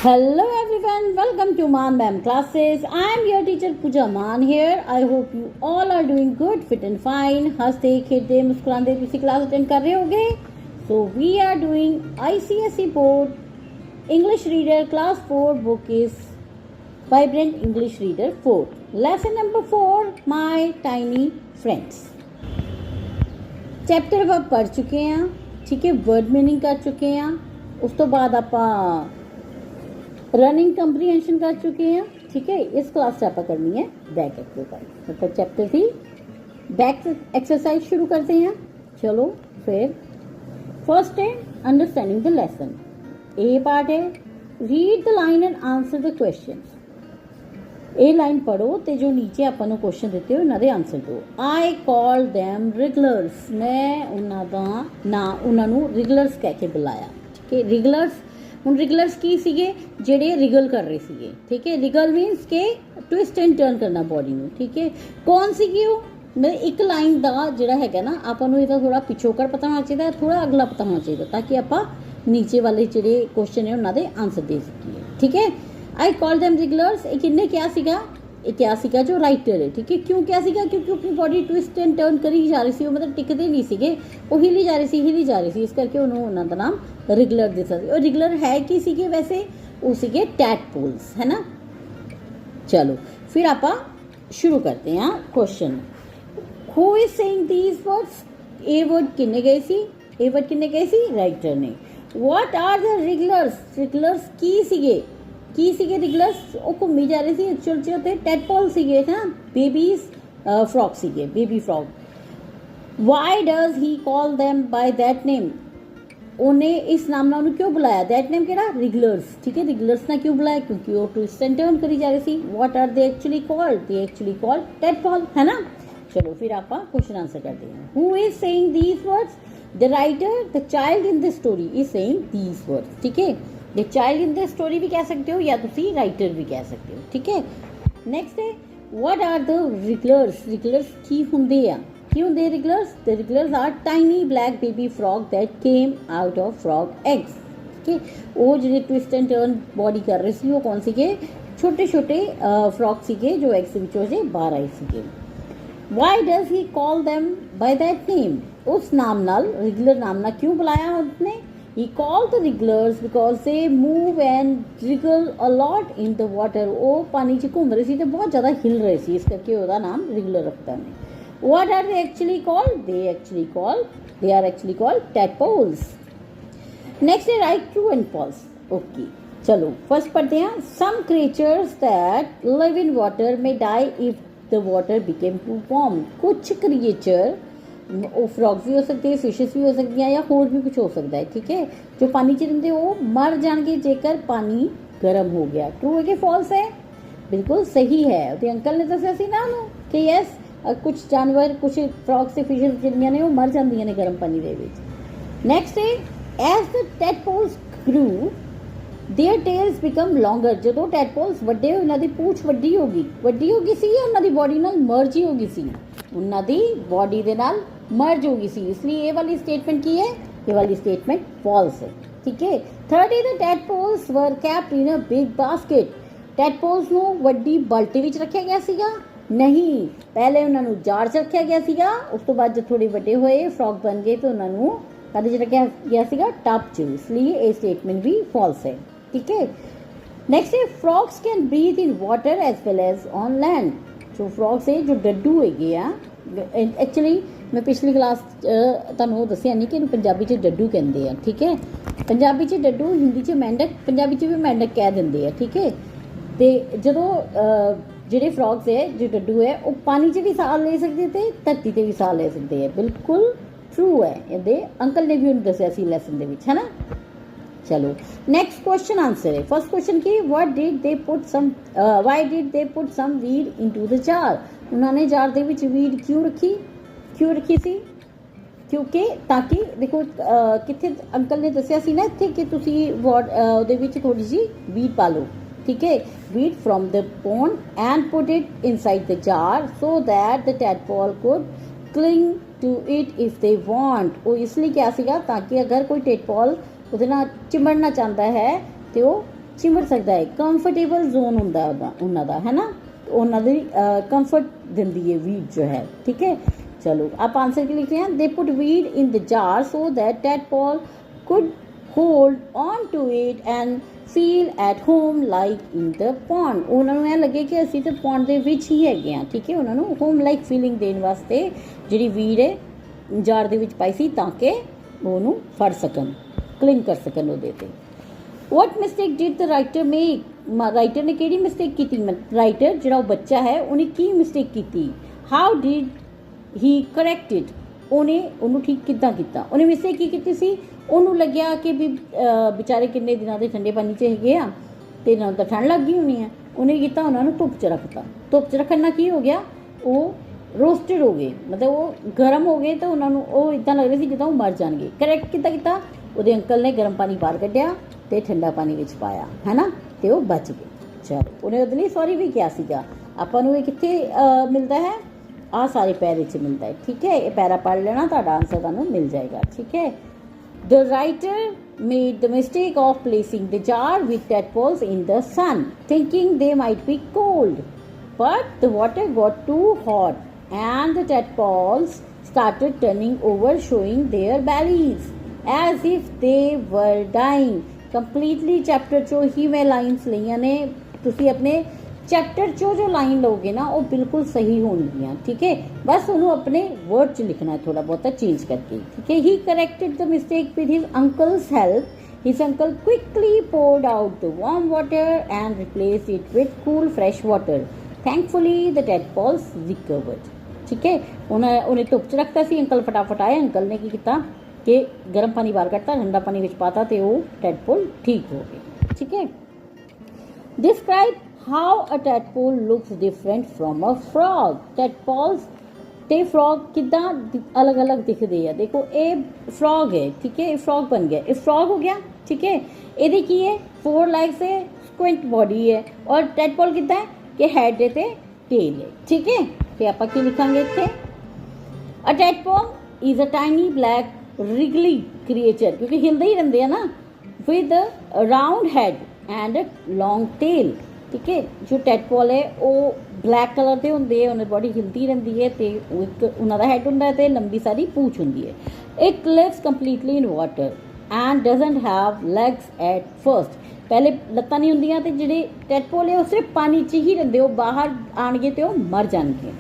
Hello everyone, welcome to Man Ma'am classes. I am your teacher Pooja Man here. I hope you all are doing good, fit and fine. हंसते खेलते मुस्कुराते किसी class attend कर रहे होगे. So we are doing ICSE board English Reader Class 4 book is Vibrant English Reader 4. Lesson number 4, My Tiny Friends. Chapter अब आप पढ़ चुके हैं, ठीक है. वर्ड मीनिंग कर चुके हैं. उस तो बाद ਆਪਾਂ रनिंग कंप्रीहेंशन कर चुके हैं, ठीक है. इस क्लास से आप करनी है बैक एक्सरसाइज, मतलब चैप्टर 3 बैक एक्सरसाइज शुरू करते हैं. चलो फिर फर्स्ट है understanding the lesson. A part है read the line and answer the question. ਇਹ ਲਾਈਨ ਪੜੋ ਤੇ ਜੋ ਨੀਚੇ ਆਪਾਂ ਨੂੰ ਕੁਐਸਚਨ ਦਿੱਤੇ ਹੋ ਉਹਨਾਂ ਦੇ ਆਨਸਰ ਦਿਓ. ਆਈ ਕਾਲ them ਰਿਗੂਲਰਸ. ਮੈਂ ਉਹਨਾਂ ਨੂੰ ਰਿਗੂਲਰਸ ਕਹਿ ਕੇ ਬੁਲਾਇਆ, ਠੀਕ ਹੈ. ਰਿਗੂਲਰਸ, ਹੁਣ ਰਿਗੂਲਰਸ ਕੀ ਸੀਗੇ? ਜਿਹੜੇ ਰਿਗਲ ਕਰ ਰਹੇ ਸੀਗੇ, ਠੀਕ ਹੈ. ਰਿਗਲ ਮੀਨਸ ਕਿ ਟਵਿਸਟ ਐਂਡ ਟਰਨ ਕਰਨਾ ਬੋਡੀ ਨੂੰ, ਠੀਕ ਹੈ. ਕੌਣ ਸੀਗੇ ਉਹ? ਮੈਂ ਇੱਕ ਲਾਈਨ ਦਾ ਜਿਹੜਾ ਹੈਗਾ ਨਾ ਆਪਾਂ ਨੂੰ ਇਹਦਾ ਥੋੜਾ ਪਿਛੋਕੜ ਪਤਾ ਹੋਣਾ ਚਾਹੀਦਾ, ਥੋੜਾ ਅਗਲਾ ਪਤਾ ਹੋਣਾ ਚਾਹੀਦਾ, ਤਾਂ ਕਿ ਆਪਾਂ ਨੀਚੇ ਵਾਲੇ ਜਿਹੜੇ ਕੁਐਸਚਨ ਨੇ ਉਹਨਾਂ ਦੇ ਆਨਸਰ ਦੇ ਸਕੀਏ, ਠੀਕ ਹੈ. I call them wrigglers. एक इन्हें क्या सीखा? क्या सीखा? जो राइटर है, ठीक है. क्यों क्या सीखा? क्योंकि अपनी बॉडी ट्विस्ट एंड टर्न करी जा रही थी, वो मतलब टिकते नहीं सीगे, वो हिली जा रही थी, इस करके उन्होंने का नाम रिगुलर दिता. और रिगुलर है कि सीगे वैसे वो सीगे टैडपोल्स, है ना. चलो फिर आप शुरू करते हैं question. Who is saying these words? ए वर्ड किन्ने गए सी? ए वर्ड किन्ने गए सी? राइटर ने. What are the wrigglers? Wrigglers की सीगे? की सीगे रिगुलर्स? वो घूमी जा रहे थे छोटे छोटे टैडपोल सीगे ना, बेबीज फ्रॉक सीगे, baby frock. Why does he call them by that name? उन्हें इस नाम ना क्यों बुलाया? दैट नेम केड़ा? रिगुलर्स, ठीक है. रिगुलर्स ना क्यों बुलाया? क्योंकि वो ट्विस्ट एंड टर्न करी जा रही थी. What are they actually called? They actually called tadpole, है ना. चलो फिर आप क्वेश्चन आंसर करते हैं. Who is saying these words? The writer. The child in the story is saying these words, ठीक है. ये चाइल्ड इन द स्टोरी भी कह सकते हो या तुसी राइटर भी कह सकते हो, ठीक है. नेक्स्ट है what are the wrigglers? Wrigglers की हुंदे आ? की हुंदे wrigglers? The wrigglers are tiny black baby frog that came out of frog eggs, ठीक है. वो जो ट्विस्ट एंड टर्न बॉडी कर रहे सी वो कौन सीगे? छोटे छोटे फ्रॉग सीगे जो एग्स विचों से बाहर आए सीगे. Why does he call them by that name? उस नाम नाल, रिगुलर नाम नाल क्यों बुलाया उसने? He called the regulars because they move and wriggle a lot in the water. वो पानी च घूम रहे सी ते बहुत ज़्यादा हिल रहे सी, इस करके उसका नाम रिगुलर रखता है. What are they actually called? They are actually called tadpoles. Next है write true and false. Okay, चलो फर्स्ट पढ़ते हैं. Some creatures that live in water may die if the water became too warm. कुछ creature, वो frogs भी हो सकते हैं, फिशेस भी हो सकती हैं, या होर भी कुछ हो सकता है, ठीक है. जो पानी च रहिंदे वो मर जाएंगे जेकर पानी गर्म हो गया. ट्रू है कि फॉल्स है? बिल्कुल सही है. तो अंकल ने दसिया सी ना कि यस कुछ जानवर, कुछ फ्रॉग्स ते फिशेस जिहड़ियां ने वो मर जांदियां ने गर्म पानी दे विच. नेक्स्ट है as the tadpoles grew their tails become longer. जो टैडपोल्स वड्डे होए उन्हां दी पूछ वड्डी होगी सी, उन्हां दी बॉडी नाल मर्ज ही होगी सी, उन्हां दी बॉडी दे नाल मर्ज होगी सी. इसलिए ये वाली स्टेटमेंट की है? ये वाली स्टेटमेंट फॉल्स है, ठीक है. Third is the tadpoles were kept in a big basket. Tadpoles ਨੂੰ ਵੱਡੀ ਬਾਲਟੀ ਵਿੱਚ ਰੱਖਿਆ ਗਿਆ ਸੀਗਾ? ਨਹੀਂ, ਪਹਿਲੇ ਉਹਨਾਂ ਨੂੰ ਜਾਰ 'ਚ ਰੱਖਿਆ ਗਿਆ ਸੀਗਾ. ਉਸ ਤੋਂ ਬਾਅਦ ਜਦ ਥੋੜੇ ਵੱਡੇ ਹੋਏ ਫਰੌਗ ਬਣ ਗਏ ਤਾਂ ਉਹਨਾਂ ਨੂੰ ਕਾਹਦੇ 'ਚ ਰੱਖਿਆ ਗਿਆ ਸੀਗਾ? ਟੱਬ 'ਚ. ਇਸ ਲਈ ਇਹ ਸਟੇਟਮੈਂਟ ਵੀ ਫॉल्स है, ठीक है. नेक्स्ट है frogs can breathe in water as well as on land. जो फ्रॉग्स है जो डड्डू हैगे आ, एक्चुअली मैं पिछली क्लास ਤੁਹਾਨੂੰ ਦੱਸਿਆ ਨਹੀਂ ਕਿ ਇਹਨੂੰ ਪੰਜਾਬੀ 'ਚ ਡੱਡੂ ਕਹਿੰਦੇ ਆ, ਠੀਕ ਹੈ. ਪੰਜਾਬੀ 'ਚ ਡੱਡੂ, ਹਿੰਦੀ 'ਚ ਮੈਂਡਕ, ਪੰਜਾਬੀ 'ਚ ਵੀ ਮੈਂਡਕ ਕਹਿ ਦਿੰਦੇ ਆ, ਠੀਕ ਹੈ. ਤੇ ਜਦੋਂ ਜਿਹੜੇ ਫਰੌਗਸ ਹੈ ਜੋ ਡੱਡੂ ਹੈ ਉਹ ਪਾਣੀ 'ਚ ਵੀ ਸਾਹ ਲੈ ਸਕਦੇ ਤੇ ਧਰਤੀ 'ਤੇ ਵੀ ਸਾਹ ਲੈ ਸਕਦੇ ਆ. ਬਿਲਕੁਲ ਟਰੂ ਹੈ. ਇਹਦੇ ਅੰਕਲ ਨੇ ਵੀ ਉਹਨੂੰ ਦੱਸਿਆ ਸੀ ਲੈਸਨ ਦੇ ਵਿੱਚ, ਹੈ ਨਾ. चलो नेक्स्ट क्वेश्चन आंसर है. फर्स्ट क्वेश्चन की what did they put some, why did they put some weed into the jar? उन्होंने जार ਦੇ ਵਿੱਚ वीड क्यों रखी सी? क्योंकि ताकि देखो कितने अंकल ने दसिया सी ना इत्थे कि तुसी ਉਹਦੇ ਵਿੱਚ थोड़ी जी वीड पा लो, ठीक है. Weed from the pond and put it inside the jar so that the tadpole could cling to it if they want. ਉਹ ਇਸ ਲਈ ਕਿਹਾ ਸੀਗਾ ताकि अगर कोई tadpole ਉਹਦੇ ਨਾਲ ਚਿਮੜਨਾ ਚਾਹੁੰਦਾ ਹੈ ਤੇ ਉਹ ਚਿਮੜ ਸਕਦਾ ਹੈ। ਕੰਫਰਟੇਬਲ ਜ਼ੋਨ ਹੁੰਦਾ ਉਹਨਾਂ ਦਾ ਹੈ ਨਾ, ਉਹਨਾਂ ਦੀ ਕੰਫਰਟ ਦਿੰਦੀ ਹੈ ਵੀਡ ਜੋ ਹੈ। ਠੀਕ ਹੈ, ਚਲੋ आप आंसर के लिखते हैं, they put weed in the jar so that tadpole could hold on to it and feel at home like in the pond। ਉਹਨਾਂ ਨੂੰ ਇਹ ਲੱਗੇ ਕਿ ਅਸੀਂ ਤਾਂ ਪੌਂਡ ਦੇ ਵਿੱਚ ਹੀ ਹੈਗੇ ਹਾਂ। ਠੀਕ ਹੈ, ਉਹਨਾਂ ਨੂੰ ਹੋਮ ਲਾਈਕ ਫੀਲਿੰਗ ਦੇਣ ਵਾਸਤੇ ਜਿਹੜੀ ਵੀਡ ਹੈ जार ਦੇ ਵਿੱਚ ਪਾਈ ਸੀ ਤਾਂ ਕਿ ਉਹਨੂੰ ਫੜ ਸਕਣ, ਕਲਿੰਗ ਕਰ ਸਕਣ ਉਹਦੇ ਤੇ। What mistake did the writer make, writer ਨੇ ਕਿਹੜੀ ਮਿਸਟੇਕ ਕੀਤੀ? ਰਾਈਟਰ ਜਿਹੜਾ ਉਹ ਬੱਚਾ ਹੈ ਉਹਨੇ ਕੀ ਮਿਸਟੇਕ ਕੀਤੀ? ਹਾਊ ਡਿਡ ਹੀ ਕਰੈਕਟਡ, ਉਹਨੂੰ ਠੀਕ ਕਿੱਦਾਂ ਕੀਤਾ? ਉਹਨੇ ਮਿਸਟੇਕ ਕੀ ਕੀਤੀ ਸੀ? ਉਹਨੂੰ ਲੱਗਿਆ ਕਿ ਵੀ ਵਿਚਾਰੇ ਕਿੰਨੇ ਦਿਨਾਂ ਦੇ ਠੰਡੇ ਪਾਣੀ 'ਚ ਹੈਗੇ ਆ ਅਤੇ ਇਹਨਾਂ ਨੂੰ ਤਾਂ ਠੰਡ ਲੱਗ ਗਈ ਹੋਣੀ ਹੈ। ਉਹਨੇ ਕੀਤਾ ਉਹਨਾਂ ਨੂੰ ਧੁੱਪ 'ਚ ਰੱਖਤਾ। ਧੁੱਪ 'ਚ ਰੱਖਣ ਨਾਲ ਕੀ ਹੋ ਗਿਆ? ਉਹ ਰੋਸਟਡ ਹੋ ਗਏ, ਮਤਲਬ ਉਹ ਗਰਮ ਹੋ ਗਏ ਤਾਂ ਉਹਨਾਂ ਨੂੰ ਉਹ ਇੱਦਾਂ ਲੱਗ ਰਿਹਾ ਸੀ ਜਿੱਦਾਂ ਉਹ ਮਰ ਜਾਣਗੇ। ਕਰੈਕਟ ਕਿੱਦਾਂ ਕੀਤਾ? ਉਹਦੇ ਅੰਕਲ ਨੇ ਗਰਮ ਪਾਣੀ ਬਾਹਰ ਕੱਢਿਆ ਅਤੇ ਠੰਡਾ ਪਾਣੀ ਵਿੱਚ ਪਾਇਆ, ਹੈ ਨਾ, ਅਤੇ ਉਹ ਬਚ ਗਏ। ਚਲੋ, ਉਹਨੇ ਉਹਦੇ ਲਈ ਸੌਰੀ ਵੀ ਕਿਹਾ ਸੀਗਾ। ਆਪਾਂ ਨੂੰ ਇਹ ਕਿੱਥੇ ਮਿਲਦਾ ਹੈ? ਆਹ ਸਾਰੇ ਪੈਰੇ 'ਚ ਮਿਲਦਾ ਹੈ। ਠੀਕ ਹੈ, ਇਹ ਪੈਰਾ ਪੜ੍ਹ ਲੈਣਾ, ਤੁਹਾਡਾ ਆਂਸਰ ਤੁਹਾਨੂੰ ਮਿਲ ਜਾਏਗਾ। ਠੀਕ ਹੈ, ਦ writer made the mistake of placing the jar with tadpoles in the sun, thinking they might be cold. But the water got too hot and the tadpoles started turning over, showing their bellies as if they were dying. Completely chapter चो ही मैं lines ਲਈਆਂ ਨੇ। ਤੁਸੀਂ ਆਪਣੇ chapter 'ਚੋਂ ਜੋ line ਲਓਗੇ ਨਾ ਉਹ ਬਿਲਕੁਲ ਸਹੀ ਹੋਣਗੀਆਂ। ਠੀਕ ਹੈ, ਬਸ ਉਹਨੂੰ ਆਪਣੇ ਵਰਡ 'ਚ ਲਿਖਣਾ ਹੈ ਥੋੜ੍ਹਾ ਬਹੁਤਾ ਚੇਂਜ ਕਰਕੇ। ਠੀਕ ਹੈ, he corrected the mistake with his uncle's help. His uncle quickly poured out the warm water and replaced it with cool fresh water. Thankfully the tadpoles recovered. ਠੀਕ ਹੈ, ਉਹਨੇ ਧੁੱਪ 'ਚ ਰੱਖਤਾ ਸੀ, ਅੰਕਲ ਫਟਾਫਟ ਆਏ। ਅੰਕਲ ਨੇ ਕੀ ਕੀਤਾ ਕਿ ਗਰਮ ਪਾਣੀ ਬਾਹਰ ਕੱਢਤਾ, ਠੰਡਾ ਪਾਣੀ ਵਿੱਚ ਪਾਤਾ ਅਤੇ ਉਹ ਟੈਡਪੋਲ ਠੀਕ ਹੋ ਗਏ। ਠੀਕ ਹੈ, describe how a tadpole looks different from a frog। tadpoles ਤੇ frog ਕਿੱਦਾਂ ਅਲੱਗ-ਅਲੱਗ ਦਿਖਦੇ ਆ? ਦੇਖੋ ਇਹ frog ਹੈ। ਠੀਕ ਹੈ, ਇਹ frog ਬਣ ਗਿਆ, ਇਹ frog ਹੋ ਗਿਆ। ਠੀਕ ਹੈ, ਇਹਦੀ ਕੀ ਹੈ? 4 legs ਹੈ, squint body ਹੈ, ਔਰ tadpole ਕਿੱਦਾਂ ਹੈ ਕਿ head ਹੈ ਤੇ tail ਹੈ। ਠੀਕ ਹੈ, ਤੇ ਆਪਾਂ ਕੀ ਲਿਖਾਂਗੇ ਇੱਥੇ? a tadpole is a tiny black wriggly creature, ਕਿਉਂਕਿ ਹਿਲਦੇ ਹੀ ਰਹਿੰਦੇ ਆ ਨਾ, with a round head and a long tail। ਠੀਕ ਹੈ, ਜੋ ਟੈਡਪੋਲ ਹੈ ਉਹ ਬਲੈਕ ਕਲਰ ਦੇ ਹੁੰਦੇ ਹੈ, ਉਹਨਾਂ ਦੀ ਬੋਡੀ ਹਿਲਦੀ ਰਹਿੰਦੀ ਹੈ ਅਤੇ ਉਹ ਇੱਕ ਉਹਨਾਂ ਦਾ ਹੈਡ ਹੁੰਦਾ ਅਤੇ ਲੰਬੀ ਸਾਰੀ ਪੂਛ ਹੁੰਦੀ ਹੈ। It lives completely in water and doesn't have legs at first. ਪਹਿਲੇ ਲੱਤਾਂ ਨਹੀਂ ਹੁੰਦੀਆਂ ਅਤੇ ਜਿਹੜੇ ਟੈਡਪੋਲ ਹੈ ਉਹ ਸਿਰਫ ਪਾਣੀ 'ਚ ਹੀ ਰਹਿੰਦੇ, ਉਹ ਬਾਹਰ ਆਉਣਗੇ ਅਤੇ ਉਹ ਮਰ ਜਾਣਗੇ।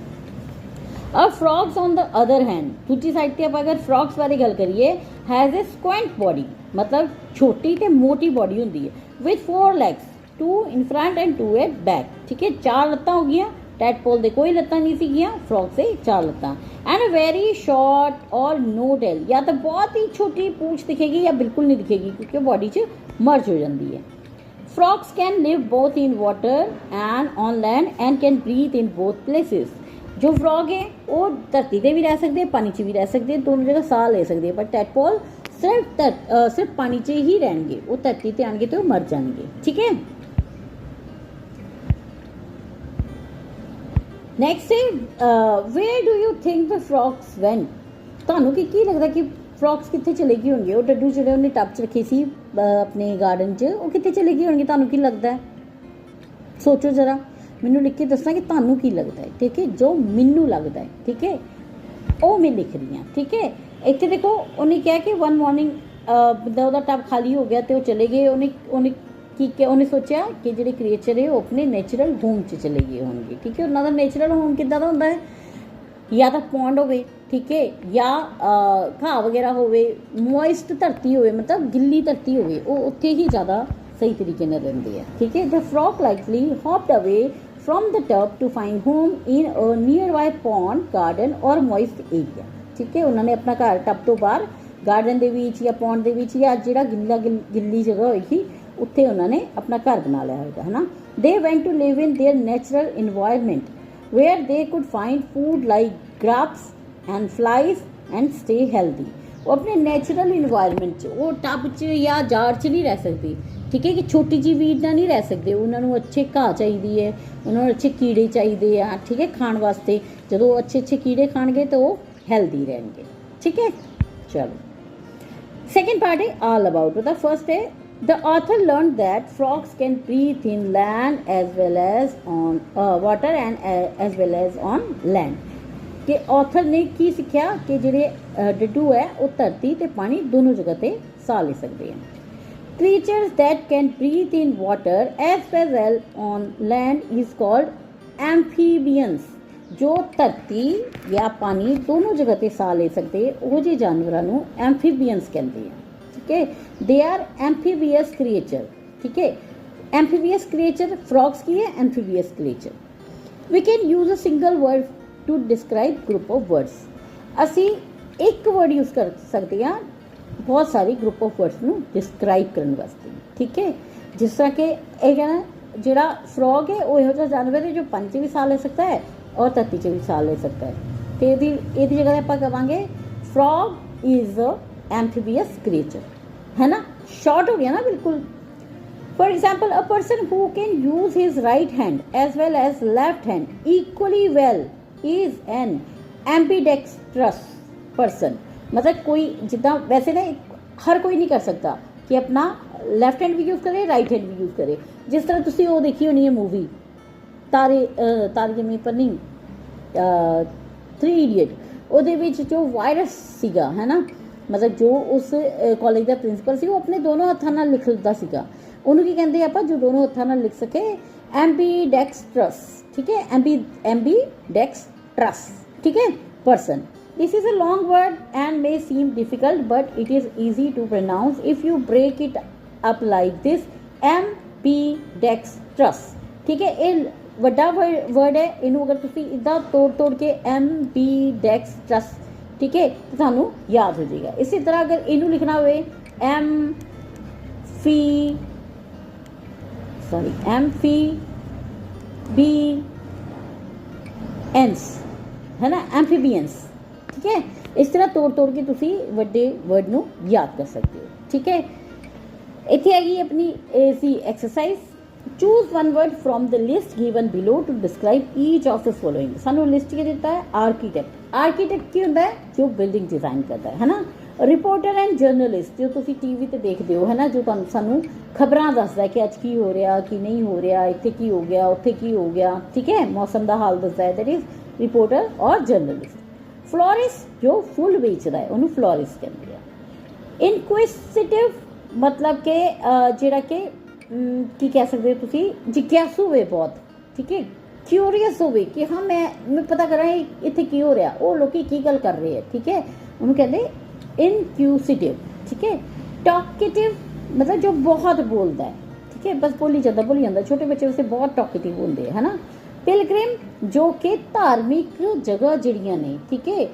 ਔਰ ਫਰੋਗਸ ਔਨ ਦ ਅਦਰ ਹੈਂਡ, ਦੂਜੀ ਸਾਈਡ 'ਤੇ ਆਪਾਂ ਅਗਰ ਫਰੋਗਸ ਬਾਰੇ ਗੱਲ ਕਰੀਏ, ਹੈਜ਼ ਏ ਸਕੁਐਂਟ ਬੋਡੀ, ਮਤਲਬ ਛੋਟੀ ਅਤੇ ਮੋਟੀ ਬੋਡੀ ਹੁੰਦੀ ਹੈ, with 4 legs, 2 in front and 2 at back। ਠੀਕ ਹੈ, 4 ਲੱਤਾਂ ਹੋ ਗਈਆਂ। ਟੈਡਪੋਲ ਦੇ ਕੋਈ ਲੱਤਾਂ ਨਹੀਂ ਸੀਗੀਆਂ, ਫਰੋਗ ਦੇ 4 ਲੱਤਾਂ। ਐਂਡ ਅ ਵੈਰੀ ਸ਼ਾਰਟ ਔਰ ਨੋ ਟੇਲ, ਜਾਂ ਤਾਂ ਬਹੁਤ ਹੀ ਛੋਟੀ ਪੂਛ ਦਿਖੇਗੀ ਜਾਂ ਬਿਲਕੁਲ ਨਹੀਂ ਦਿਖੇਗੀ ਕਿਉਂਕਿ ਬੋਡੀ 'ਚ ਮਰਜ ਹੋ ਜਾਂਦੀ ਹੈ। Frogs can live both in water and on land and can breathe in both places. ਜੋ ਫਰੋਗ ਹੈ ਉਹ ਧਰਤੀ 'ਤੇ ਵੀ ਰਹਿ ਸਕਦੇ, ਪਾਣੀ 'ਚ ਵੀ ਰਹਿ ਸਕਦੇ, ਦੋਨੋਂ ਜਗ੍ਹਾ ਸਾਹ ਲੈ ਸਕਦੇ। ਪਰ ਟੈਡਪੋਲ ਸਿਰਫ ਪਾਣੀ 'ਚ ਹੀ ਰਹਿਣਗੇ, ਉਹ ਧਰਤੀ 'ਤੇ ਆਉਣਗੇ ਅਤੇ ਉਹ ਮਰ ਜਾਣਗੇ। ਠੀਕ ਹੈ, ਨੈਕਸਟ ਹੈ where do you think the frogs went. ਤੁਹਾਨੂੰ ਕੀ ਲੱਗਦਾ ਕਿ ਫਰੋਗਸ ਕਿੱਥੇ ਚਲੇ ਗਏ ਹੋਣਗੇ? ਉਹ ਡੱਡੂ ਜਿਹੜੇ ਉਹਨੇ ਟੱਬ 'ਚ ਰੱਖੇ ਸੀ ਆਪਣੇ ਗਾਰਡਨ 'ਚ, ਉਹ ਕਿੱਥੇ ਚਲੇ ਗਏ ਹੋਣਗੇ? ਤੁਹਾਨੂੰ ਕੀ ਲੱਗਦਾ ਹੈ? ਸੋਚੋ ਜ਼ਰਾ, ਮੈਨੂੰ ਲਿਖ ਕੇ ਦੱਸਣਾ ਕਿ ਤੁਹਾਨੂੰ ਕੀ ਲੱਗਦਾ ਹੈ। ਠੀਕ ਹੈ, ਜੋ ਮੈਨੂੰ ਲੱਗਦਾ ਹੈ, ਠੀਕ ਹੈ, ਉਹ ਮੈਂ ਲਿਖ ਰਹੀ ਹਾਂ। ਠੀਕ ਹੈ, ਇੱਥੇ ਦੇਖੋ ਉਹਨੇ ਕਿਹਾ ਕਿ ਵਨ ਮਾਰਨਿੰਗ ਉਹਦਾ ਟੱਬ ਖਾਲੀ ਹੋ ਗਿਆ ਅਤੇ ਉਹ ਚਲੇ ਗਏ। ਉਹਨੇ ਕੀ ਕਿਹਾ? ਉਹਨੇ ਸੋਚਿਆ ਕਿ ਜਿਹੜੇ ਕ੍ਰੀਏਚਰ ਹੈ ਉਹ ਆਪਣੇ ਨੈਚੁਰਲ ਹੋਮ 'ਚ ਚਲੇ ਗਏ ਹੋਣਗੇ। ਠੀਕ ਹੈ, ਉਹਨਾਂ ਦਾ ਨੈਚੁਰਲ ਹੋਮ ਕਿੱਦਾਂ ਦਾ ਹੁੰਦਾ ਹੈ? ਜਾਂ ਤਾਂ ਪੌਂਡ ਹੋਵੇ, ਠੀਕ ਹੈ, ਜਾਂ ਘਾਹ ਵਗੈਰਾ ਹੋਵੇ, ਮੋਇਸਟ ਧਰਤੀ ਹੋਵੇ, ਮਤਲਬ ਗਿੱਲੀ ਧਰਤੀ ਹੋਵੇ, ਉਹ ਉੱਥੇ ਹੀ ਜ਼ਿਆਦਾ ਸਹੀ ਤਰੀਕੇ ਨਾਲ ਰਹਿੰਦੇ ਆ। ਠੀਕ ਹੈ, ਦ frog likely hopped away from the tub to find home in a nearby pond, garden or moist area. ਠੀਕ ਹੈ, ਉਹਨਾਂ ਨੇ ਆਪਣਾ ਘਰ ਟਬ ਤੋਂ ਬਾਹਰ ਗਾਰਡਨ ਦੇ ਵਿੱਚ ਜਾਂ ਪੌਂਡ ਦੇ ਵਿੱਚ ਜਾਂ ਜਿਹੜਾ ਗਿੱਲੀ ਜਗ੍ਹਾ ਹੋਏਗੀ ਉੱਥੇ ਉਹਨਾਂ ਨੇ ਆਪਣਾ ਘਰ ਬਣਾ ਲਿਆ ਹੋਏਗਾ, ਹੈ ਨਾ। They went to live in their natural environment where they could find food like grubs and flies and stay healthy. ਉਹ ਆਪਣੇ ਨੈਚੁਰਲ ਇਨਵਾਇਰਮੈਂਟ 'ਚ, ਉਹ ਟੱਬ 'ਚ ਜਾਂ ਜਾਰ 'ਚ ਨਹੀਂ ਰਹਿ ਸਕਦੇ। ਠੀਕ ਹੈ, ਕਿ ਛੋਟੀ ਜਿਹੀ ਵੀਡ ਨਾਲ ਨਹੀਂ ਰਹਿ ਸਕਦੇ, ਉਹਨਾਂ ਨੂੰ ਅੱਛੇ ਘਾਹ ਚਾਹੀਦੀ ਹੈ, ਉਹਨਾਂ ਨੂੰ ਅੱਛੇ ਕੀੜੇ ਚਾਹੀਦੇ ਆ। ਠੀਕ ਹੈ, ਖਾਣ ਵਾਸਤੇ ਜਦੋਂ ਅੱਛੇ ਕੀੜੇ ਖਾਣਗੇ ਤਾਂ ਉਹ ਹੈਲਦੀ ਰਹਿਣਗੇ। ਠੀਕ ਹੈ, ਚਲੋ ਸੈਕਿੰਡ ਪਾਰਟ ਹੈ ਆਲ ਅਬਾਊਟ। ਉਹਦਾ ਫਸਟ ਹੈ The author learned that frogs can breathe in land as well as on water and as well as on land. कि author ने की सिक्ख्या कि ਜਿਹੜੇ ਡੱਡੂ ਹੈ ਉਹ ਧਰਤੀ ਤੇ ਪਾਣੀ ਦੋਨੋਂ ਜਗ੍ਹਾ ਤੇ ਸਾਹ ਲੈ ਸਕਦੇ ਹਨ. Creatures that can breathe in water as well as on land is called amphibians. ਜੋ ਧਰਤੀ ਜਾਂ ਪਾਣੀ ਦੋਨੋਂ ਜਗ੍ਹਾ ਤੇ ਸਾਹ ਲੈ ਸਕਦੇ ਉਹ ਜਿਹੇ ਜਾਨਵਰਾਂ ਨੂੰ ਐਂਫੀਬੀਅਨਸ ਕਹਿੰਦੇ ਆ. ठीक है, दे आर एम्फीबियस क्रिएचर. ठीक है, एम्फीबियस क्रिएचर फ्रॉग्स की है amphibious creature. We can use a single word to describe group of words. असी एक वर्ड यूज कर सकते हैं बहुत सारी ग्रुप ऑफ वर्ड्स ਨੂੰ डिस्क्राइब ਕਰਨ ਵਾਸਤੇ. ठीक है, जिस तरह के एक है ना ਜਿਹੜਾ फ्रॉग है वो ਇਹੋ ਜਿਹਾ ਜਾਨਵਰ ਹੈ ਜੋ ਪਾਣੀ 'ਚ ਵੀ ਸਾਹ ਲੈ ਸਕਦਾ ਹੈ और ਧਰਤੀ 'ਚ ਵੀ ਸਾਹ ਲੈ ਸਕਦਾ ਹੈ. ਤੇ ਇਹਦੀ ਜਗ੍ਹਾ ਤੇ ਆਪਾਂ ਕਹਾਂਗੇ frog is a amphibious creature. है ना, शॉर्ट हो गया ना बिल्कुल. For example, a person who can use his right hand as well as left hand equally well is an ambidextrous person. मतलब कोई जिदा वैसे ना हर कोई नहीं कर सकता कि अपना लेफ्ट हैंड भी यूज़ करे राइट हैंड भी यूज़ करे. जिस तरह तुसी वो देखी होनी है मूवी तारे ज़मीन पर नहीं, 3 इडियट. ਉਹਦੇ ਵਿੱਚ ਜੋ ਵਾਇਰਸ ਸੀਗਾ है ना, मतलब जो उस कॉलेज का प्रिंसीपल ਸੀ ਉਹ ਆਪਣੇ ਦੋਨੋਂ ਹੱਥਾਂ ਨਾਲ ਲਿਖਦਾ ਸੀਗਾ. ਉਹਨੂੰ ਕੀ ਕਹਿੰਦੇ ਆਪਾਂ ਜੋ ਦੋਨੋਂ ਹੱਥਾਂ ਨਾਲ ਲਿਖ ਸਕੇ? ਐਂਬੀਡੈਕਸਟਰਸ. ठीक है, एम्बीडेक्स्ट्रस. ठीक है, person. This is a long word and may seem difficult, but it is easy to pronounce if you break it up like this. Ambidextrous. ठीक है, ਇਹ ਵੱਡਾ ਵਰਡ ਹੈ. ਇਹਨੂੰ ਅਗਰ ਤੁਸੀਂ ਇੱਦਾਂ ਤੋੜ ਕੇ ambidextrous, ठीक है, तो थानू याद हो जाएगा. इसी तरह अगर इनू लिखना हुए एम्फीबियंस है ना, एम्फीबियंस. ठीक है, इस तरह तोड़ के तुसी वड्डे वर्ड नू याद कर सकते हो. ठीक है, इत्थे हैगी अपनी सी exercise. Choose one word from the list given below to describe each of the following. सानू लिस्ट के दिता है आर्कीटेक्ट. आर्कीटेक्ट की होंदा है जो बिल्डिंग डिजाइन करता है ना. रिपोर्टर एंड जर्नलिस्ट जो तुसी टीवी ते देखदे हो है ना, जो तुहानू सानू खबरां दसदा है कि अज की हो रहा की नहीं हो रहा, इत्थे की हो गया उत्थे की हो गया. ठीक है, मौसम दा हाल दसदा है. दैट इज रिपोर्टर और जर्नलिस्ट. फ्लोरिस्ट जो फुल बेचदा है उन्होंने फ्लोरिस्ट कहते हैं. इनक्विसिटिव मतलब के जिहड़ा के की कह सकते हो तुसी जिज्ञासु होवे बहुत. ठीक है, क्यूरीअस होवे कि हाँ मैं पता करा इत्थे की हो रहा, वो लोग की गल कर रहे हैं. ठीक है, उन्होंने कहते इनक्यूसिटिव. ठीक है, टॉकेटिव मतलब जो बहुत बोलता है. ठीक है, बस बोली जाता. छोटे बच्चे वैसे बहुत टॉकेटिव होंगे है ना. पिलग्रिम जो कि धार्मिक जगह जड़ियाँ ने. ठीक है,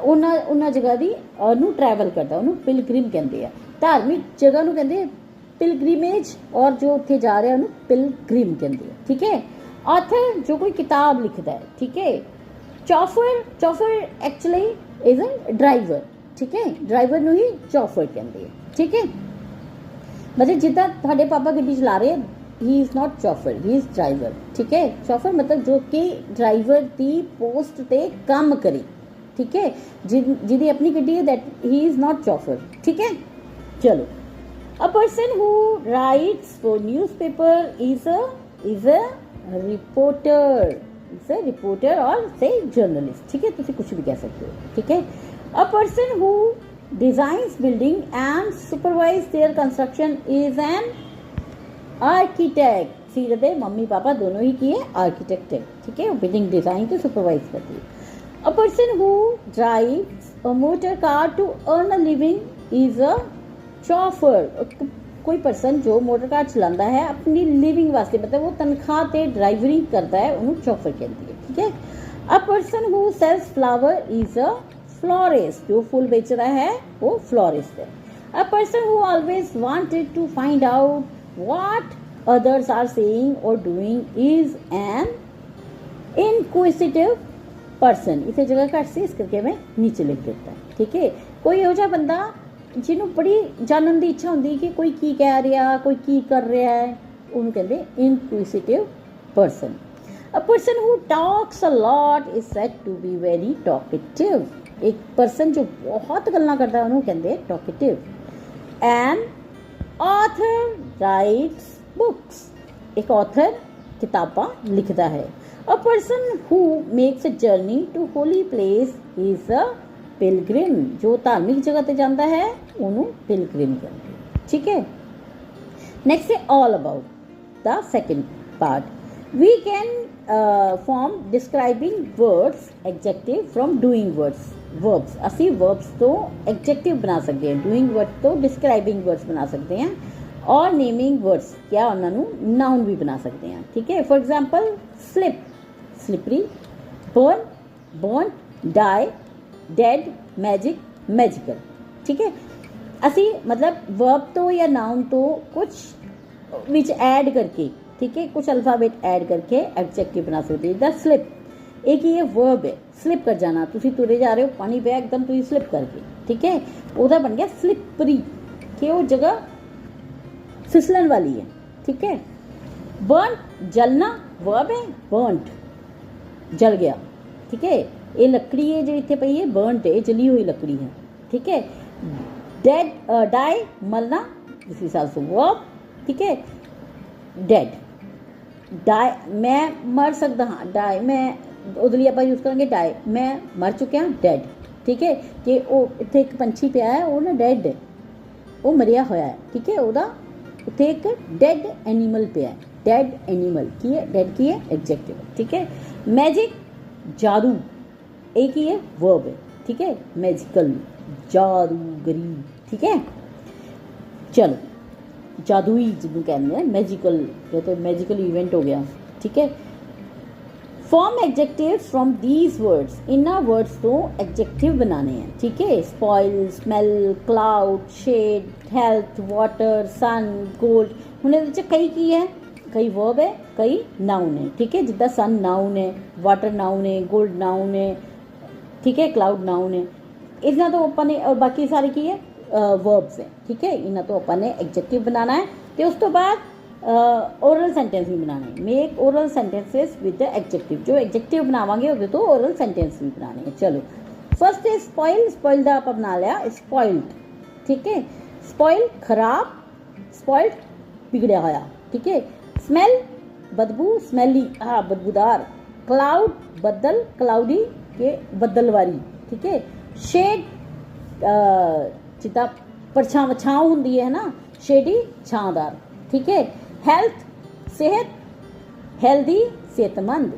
उन्होंने जगह की ट्रैवल करता उन्होंने पिलग्रिम कहते हैं. धार्मिक जगह नूं कहते पिलग्रिमेज और जो उत्थे जा रहा है उन्होंने पिलग्रिम कहते हैं. ठीक है, ऑथर जो कोई किताब लिखता है. ठीक है, चॉफर एक्चुअली इज अ ड्राइवर. ठीक है, ड्राइवर नूं ही चॉफर कहते हैं. ठीक है, मतलब जिदा तुहाडे पापा गड्डी चला रहे हैं, he is not chauffeur, he is driver. ठीक है, चॉफर मतलब जो कि ड्राइवर की पोस्ट ते काम करे. ठीक है, जिहदी अपनी गड्डी है दैट ही इज़ नॉट चॉफर. ठीक है, चलो. अ person who rights for newspaper is a reporter. और से जर्नलिस्ट. ठीक है, तुसी कुछ भी कह सकते हो. ठीक है, a person who designs building and supervise there construction is an architect. सीधे दे मम्मी पापा दोनों ही किए आर्किटेक्ट है. ठीक है, बिल्डिंग डिजाइन के सुपरवाइज करती है. A person who drives a motor car to earn a living is a chauffeur. कोई पर्सन जो मोटर कार चलाता है अपनी लिविंग वास्ते, मतलब वो तनख्वाह ते ड्राइवरिंग करता है, उन्होंने चॉफर कहती है. ठीक है, a person who sells flower is a florist. जो फूल बेच रहा है वो फ्लोरिस्ट है. A person who always wanted to find out what others are saying or doing is an inquisitive person. इसे जगह घट सी इस करके मैं नीचे लिख देता है. ठीक है, कोई ਇਹੋ ਜਿਹਾ ਬੰਦਾ ਜਿਹਨੂੰ ਬੜੀ ਜਾਣਨ ਦੀ ਇੱਛਾ ਹੁੰਦੀ ਕਿ ਕੋਈ ਕੀ ਕਹਿ ਰਿਹਾ, ਕੋਈ ਕੀ ਕਰ ਰਿਹਾ ਹੈ, ਉਹਨੂੰ ਕਹਿੰਦੇ inquisitive person. A person who talks a lot is said to be very talkative. एक person जो बहुत ਗੱਲਾਂ ਕਰਦਾ ਉਹਨੂੰ ਕਹਿੰਦੇ talkative. And author writes books, एक ऑथर किताबां लिखता है। A person who makes a journey to holy place is a pilgrim, जो धार्मिक जगह ते जाता है उन्होंने पिलग्रिम कहते, ठीक है। नेक्स्ट है all about the second part, we can form describing words adjective from doing words, verbs असी वर्ब्स तो एडजेक्टिव बना सकते हैं, डूइंग वर्ड तो डिस्क्राइबिंग वर्ड्स बना सकते हैं, और नेमिंग वर्ड्स क्या उन्होंने नाउन भी बना सकते हैं, ठीक है। For example slip slippery, burn burn, die dead, magic magical, ठीक है। असी मतलब वर्ब तो या नाउन तो कुछ विच ऐड करके, ठीक है, कुछ अल्फाबेट ऐड करके एडजेक्टिव बना सकते हैं। द स्लिप एक ये वर्ब है, स्लिप कर जाना, तुसी तुरे जा रहे हो पानी पे एकदम तुसी स्लिप कर गए, ठीक है, ਉਹਦਾ बन गया स्लिपरी कि वो जगह फिसलन वाली है, ठीक है। बर्न जलना वर्ब है, बर्नट जल गया, ठीक है। ये लकड़ी है जो इतने पई है बर्नट है, जली हुई लकड़ी है, ठीक है। डेड डाई मरना, दिस इज आल्सो वर्ब, ठीक है। डेड डाई मैं मर सकता हाँ, डाई मैं ਉਹਦੇ ਲਈ ਆਪਾਂ यूज करेंगे डाई मैं मर चुके हैं, डेड, ठीक है। कि वो इतने एक पंछी पे है वो ना डेड है, वो मरिया होया है, ठीक है। ਉਹਦਾ ਉੱਥੇ एक डेड एनिमल पे है, डेड एनिमल की है, डेड की है एडजेक्टिव, ठीक है। मैजिक जादू एक ही है वर्ब है, ठीक है, मैजिकल जादूगरी, ठीक है। चलो जादुई जिन्होंने कहते हैं मैजिकल, ये तो मैजिकल इवेंट हो गया, ठीक है। Form adjective from these words, इन्ना वर्ड्स तो एडजेक्टिव बनाने हैं, ठीक है। Spoil, smell, cloud, shade, health, water, sun, gold, हुण इहदे विच कई की है, कई वर्ब है, कई नाउन है, ठीक है। जिद्दां सन नाउन है, वाटर नाउन है, गोल्ड नाउन है, ठीक है, क्लाउड नाउन है। इन्हां तो आपां ने और बाकी सारे की है वर्ब्स है, ठीक है। इन्हां तो आपां ने एडजेक्टिव बनाना है तो उस तो बाद ओरल सेंटेंस भी बनाने, make oral sentences with the adjective, जो एडजेक्टिव बनावांगे ਉਹਦੇ तो ओरल सेंटेंस भी बनाने हैं। चलो फर्स्ट है स्पॉइल, स्पॉइल ਦਾ ਆਪਾਂ बना लिया स्पॉइल्ड, ठीक है। स्पॉइल खराब, स्पॉइल्ड बिगड़िया होया, ठीक है। स्मेल बदबू, स्मेली हाँ बदबूदार। क्लाउड बदल, क्लाउडी के बदल वाली, ठीक है। शेड जिदा परछाव छाँव होंगी है ना, शेडी छाँदार, ठीक है। हेल्थ सेहत, हेल्दी सेहतमंद।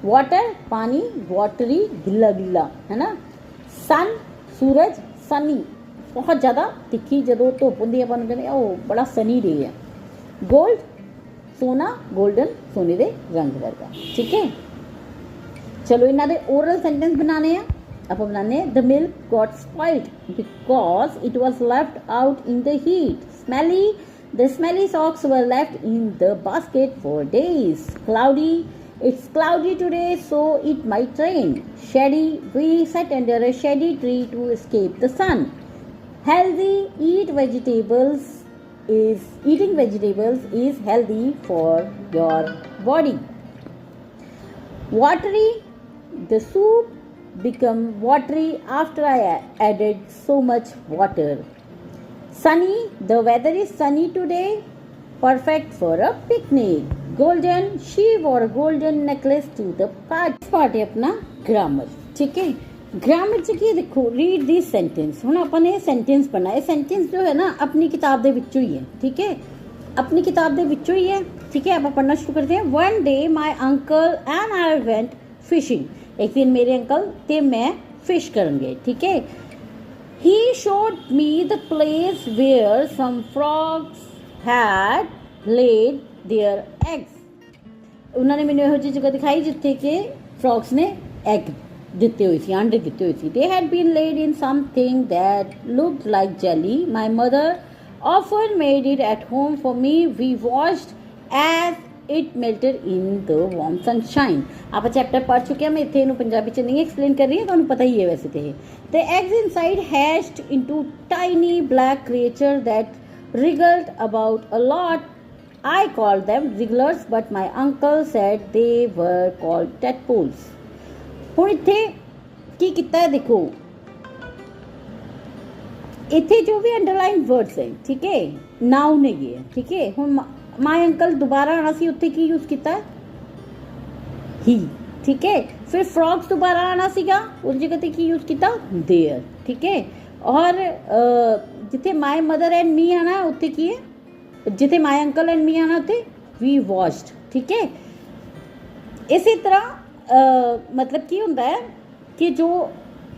वाटर पानी, वाटरी गिला गिला, है ना। सन सूरज, सनी बहुत ज़्यादा तिखी जो धुप होंगी है कहते वो बड़ा सनी डे है। गोल्ड सोना, गोल्डन सोने के रंग वर्गा, ठीक है। चलो इन्हों के ओरल सेंटेंस बनाने हैं, आप बनाने the milk got spoiled because it was left out in the heat. Smelly the smelly socks were left in the basket for days. Cloudy, it's cloudy today so it might rain. Shady, we sat under a shady tree to escape the sun. Healthy, eating vegetables is healthy for your body. Watery, the soup became watery after I added so much water. Sunny, the weather is sunny today, perfect for a picnic. Golden, she wore a golden necklace to the party. इस part है अपना grammar, ठीक है। Grammar च की देखो, read this sentence, हुण आपां ने सेंटेंस पढ़ना है। सेंटेंस जो है ना अपनी किताब दे विचों ही है, ठीक है, अपनी किताब दे विचों ही है, ठीक है। आपां पढ़ना शुरू करते हैं। One day my uncle and I went fishing, एक दिन मेरे अंकल ते मैं फिश करन गए, ठीक है। He showed me the place where some frogs had laid their eggs. उन्होंने मैंने यहो जी जगह दिखाई जिथे के फ्रॉग्स ने एग दिते हुए सी, अंडे दिते हुए सी। They had been laid in something that looked like jelly. My mother often made it at home for me. We watched as it melted in the warm sunshine. आप चैप्टर पढ़ चुके हैं, मैं इतने इन्हों पंजाबी च नहीं एक्सप्लेन कर रही है, तो पता ही है वैसे तो। The eggs inside hatched into tiny black creature that wriggled about a lot. I called them wrigglers, but my uncle said they were called tadpoles. ਹੁਣ ਇੱਥੇ ਕੀ ਕੀਤਾ है देखो, इतने जो भी अंडरलाइन वर्ड्स हैं, ठीक है, ਨਾਉਨ ਹੈਗੇ ਆ, ਠੀਕ ਹੈ। ਹੁਣ ਮਾਈ ਅੰਕਲ ਦੁਬਾਰਾ ਆਣਾ ਸੀ, ਉੱਥੇ ਕੀ ਯੂਜ਼ ਕੀਤਾ ਹੀ, ਠੀਕ ਹੈ। ਫਿਰ ਫਰॉग्स ਦੁਬਾਰਾ ਆਣਾ ਸੀਗਾ, ਉਸ ਜਗ੍ਹਾ ਤੇ ਕੀ ਯੂਜ਼ ਕੀਤਾ देयर, ठीक है। और जिथे माई मदर एंड मी आना उत्थे की है, जिथे माई अंकल एंड मी आना उत्थे वी वॉच्ड, ठीक है। इसी तरह मतलब की होंदा है कि जो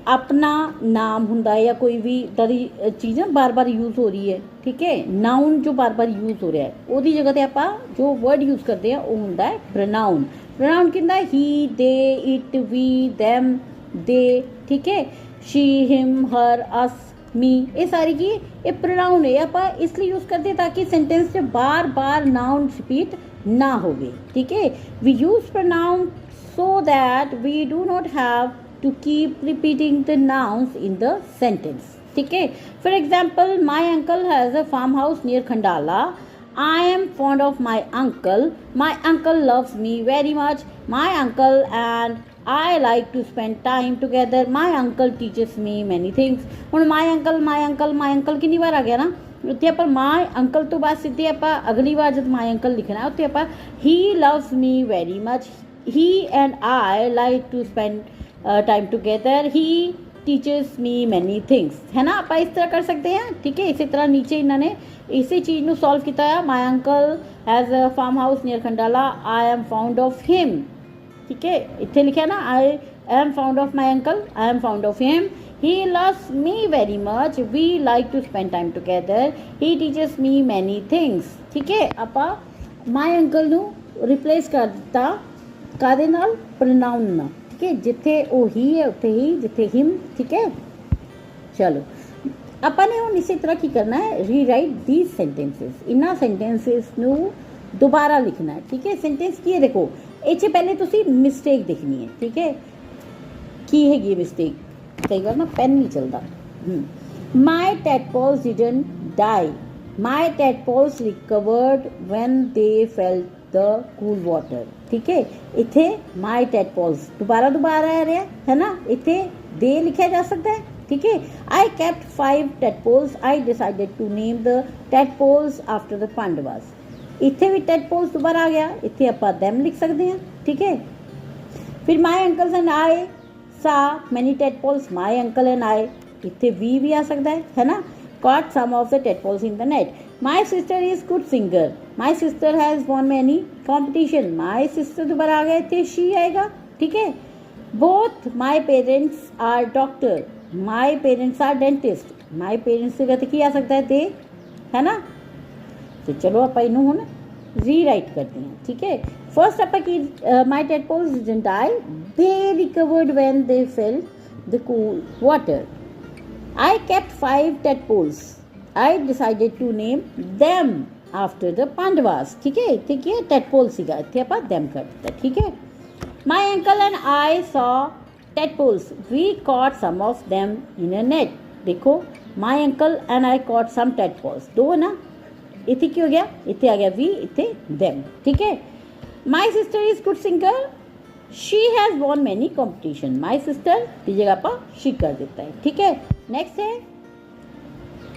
अपना नाम होंदा है या कोई भी इदां दी चीज़ बार बार यूज़ हो रही है, ठीक है। नाउन जो बार बार यूज़ हो रहा है ਉਹਦੀ जगह ਤੇ ਆਪਾਂ जो वर्ड यूज़ करते हैं वो होंदा है प्रोनाउन। प्रोनाउन किंदा he, they, it, we, them, they, ठीक है। शी, हिम, हर, अस, मी, ये सारी की ये प्रोनाउन है। आप इसलिए यूज़ करते हैं ताकि सेंटेंस से बार बार नाउन रिपीट ना होवे, ठीक है। We use pronoun so that we do not have to keep repeating the nouns in the sentence, ठीक है। For example, my uncle has a farmhouse near Khandala. I am fond of my uncle. My uncle loves me very much. My uncle and I like to spend time together. My uncle teaches me many things. ਹੁਣ my uncle, my uncle, my uncle ਕਿੰਨੀ ਵਾਰ ਆ ਗਿਆ ਨਾ, ਉੱਥੇ ਆਪਾਂ my uncle ਤੋਂ ਬਾਅਦ ਸਿੱਧੇ ਆਪਾਂ ਅਗਲੀ ਵਾਰ ਜਦ my uncle ਲਿਖਣਾ ਉੱਥੇ ਆਪਾਂ he loves me very much. He and I like to spend time together. He teaches me many things, है ना। आप इस तरह कर सकते हैं, ठीक है। इसी तरह नीचे इन्होंने इसी चीज़ ਨੂੰ सॉल्व ਕੀਤਾ है। My uncle has a farmhouse near Khandala. I am fond of him, ठीक है। ਇੱਥੇ ਲਿਖਿਆ ਨਾ I am fond of my uncle. I am fond of him. He loves me very much. We like to spend time together. He teaches me many things, ठीक है। ਆਪਾਂ my uncle ਨੂੰ replace ਕਰ ਦਿੱਤਾ ਕਾਦੇ ਨਾਲ, ਪ੍ਰੋਨਾउन ਨਾਲ, ठीक है। ਜਿੱਥੇ ਉਹ ਹੀ ਹੈ ਉੱਥੇ ਹੀ, ਜਿੱਥੇ ਹਿਮ, ठीक है। ਚਲੋ ਆਪਾਂ ਨੇ ਹੁਣ ਇਸੇ ਤਰ੍ਹਾਂ ਕੀ ਕਰਨਾ ਹੈ, ਰੀਰਾਈਟ ਦੀਸ ਸੈਂਟੈਂਸਸ, ਇਹਨਾਂ ਸੈਂਟੈਂਸਸ ਨੂੰ ਦੁਬਾਰਾ ਲਿਖਣਾ ਹੈ, ठीक है। ਸੈਂਟੈਂਸ ਕੀ ਹੈ ਦੇਖੋ, ਇਹ 'ਚ ਪਹਿਲੇ ਤੁਸੀਂ ਮਿਸਟੇਕ ਦੇਖਣੀ ਹੈ, ठीक है। ਕੀ ਹੈਗੀ ਮਿਸਟੇਕ, ਕਈ ਵਾਰ ਨਾ ਪੈਨ ਨਹੀਂ ਚੱਲਦਾ। My tadpoles didn't die, my tadpoles recovered when they felt the cool water, ठीक है। इत्थे माई टैडपोल्स दोबारा आ रहा है ना, इत्थे दे लिखा जा सकता है, ठीक है। I kept 5 tadpoles. I decided to name the tadpoles after the Pandavas. इत्थे भी टैडपोल्स दोबारा आ गया, इत्थे आपां them लिख सकते हैं, ठीक है। फिर माई uncles and I saw many tadpoles. My uncle and I, इत्थे वी भी आ सकता है ना। caught some of the tadpoles in the net. My sister is good singer. My sister has won many competition. My sister दोबारा आ गया थे, she आएगा, ठीक है। Both my parents are doctor. My parents are dentist. My parents से कहते की आ सकता है they, है ना। तो चलो आप इन्हों हुन रीराइट करते हैं, ठीक है। फर्स्ट आप की my tadpoles didn't die. They recovered when they fell the cool water. I kept 5 tadpoles. I decided to name them after the Pandavas, ठीक है। ठीक है, tadpole सीगा, इत्थे आपां them कर दित्ता, ठीक है। My uncle and I saw tadpoles. We caught some of them in a net. देखो my uncle and I caught some tadpoles. दो ना, इत्थे की हो गया, इत्थे आ गया we, इत्थे them, ठीक है। My sister is good singer. She has won many competition. My sister की जगह पर she कर देता है, ठीक है। नेक्स्ट है,